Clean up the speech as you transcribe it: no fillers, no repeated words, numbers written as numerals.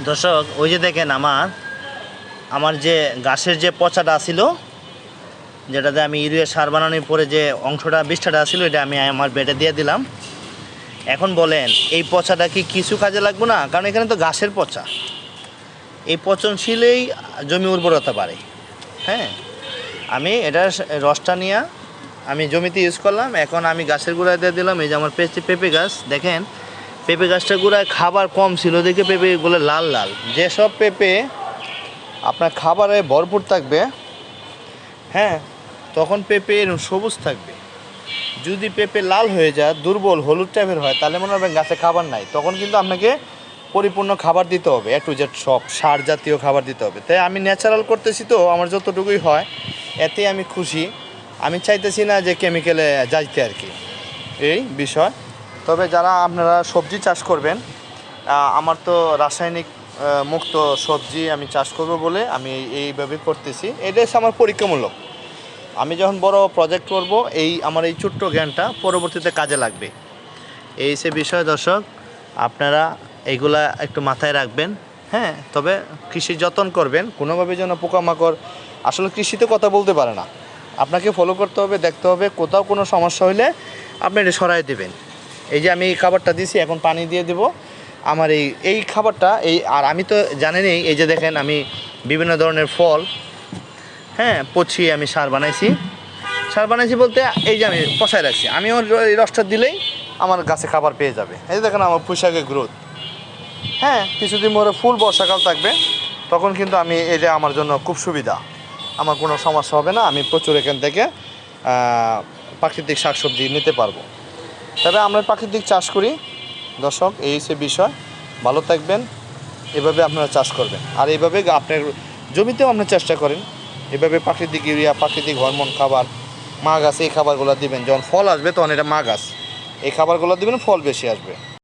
দর্শক, ওই যে দেখেন আমার যে গাছের যে পচাটা ছিল, যেটাতে আমি ইউরিয়া সার বানানোর পরে যে অংশটা বিষ্ঠাটা ছিল, এটা আমি আমার বেডে দিয়ে দিলাম। এখন বলেন এই পচাটা কি কিছু কাজে লাগবে না? কারণ এখানে তো ঘাসের পচা, এই পচনশীলেই জমি উর্বরতা বাড়ে। হ্যাঁ, আমি এটার রসটা নিয়ে আমি জমিতে ইউজ করলাম। এখন আমি গাছের গোড়ায় দিয়ে দিলাম। এই যে আমার পেঁপে গাছ, দেখেন পেঁপে গাছটার গোড়ায় খাবার কম ছিল দেখে পেঁপেগুলো লাল লাল। যেসব পেঁপে আপনার খাবারে ভরপুর থাকবে, হ্যাঁ, তখন পেঁপে এরকম সবুজ থাকবে। যদি পেঁপে লাল হয়ে যায়, দুর্বল হলুদ টাইপের হয়, তাহলে মনে হবে গাছে খাবার নাই। তখন কিন্তু আপনাকে পরিপূর্ণ খাবার দিতে হবে, A to Z সব সার জাতীয় খাবার দিতে হবে। তাই আমি ন্যাচারাল করতেছি, তো আমার যতটুকুই হয় এতে আমি খুশি। আমি চাইতেছি না যে কেমিক্যালে যাইতে আর কি, এই বিষয়। তবে যারা আপনারা সবজি চাষ করবেন, আমার তো রাসায়নিক মুক্ত সবজি আমি চাষ করব বলে আমি এইভাবে করতেছি। এটা হচ্ছে আমার পরীক্ষামূলক। আমি যখন বড় প্রজেক্ট করব, আমার এই ছোট্ট জ্ঞানটা পরবর্তীতে কাজে লাগবে। এই সে বিষয়। দর্শক, আপনারা এইগুলা একটু মাথায় রাখবেন। হ্যাঁ, তবে কৃষি যত্ন করবেন, কোনোভাবে যেন পোকামাকড়, আসলে কৃষিতে কথা বলতে পারে না, আপনাকে ফলো করতে হবে, দেখতে হবে। কোথাও কোনো সমস্যা হলে আপনি এটা সরাই দেবেন। এই যে আমি এই খাবারটা দিছি, এখন পানি দিয়ে দেব। আমার এই খাবারটা আর আমি তো জানেনই, এই যে দেখেন আমি বিভিন্ন ধরনের ফল, হ্যাঁ, পচিয়ে আমি সার বানাইছি বলতে এই যে আমি পচায় রাখছি। আমি এই রসটা দিলেই আমার গাছে খাবার পেয়ে যাবে। এই দেখেন আমার পুঁইশাকের গ্রোথ। হ্যাঁ, কিছুদিন পরে ফুল বর্ষাকাল থাকবে, তখন কিন্তু আমি এটা আমার জন্য খুব সুবিধা। আমার কোনো সমস্যা হবে না, আমি প্রচুর এখান থেকে প্রাকৃতিক শাকসবজি নিতে পারবো। তবে আমরা প্রাকৃতিক চাষ করি। দর্শক, এই হচ্ছে বিষয়। ভালো থাকবেন, এভাবে আপনারা চাষ করবেন। আর এইভাবে আপনার জমিতেও আপনার চেষ্টা করেন, এভাবে প্রাকৃতিক ইউরিয়া, প্রাকৃতিক হরমোন খাবার, মা গাছ, এই খাবারগুলো দিবেন। যখন ফল আসবে তখন এটা মা গাছ, এই খাবারগুলো দিবেন, ফল বেশি আসবে।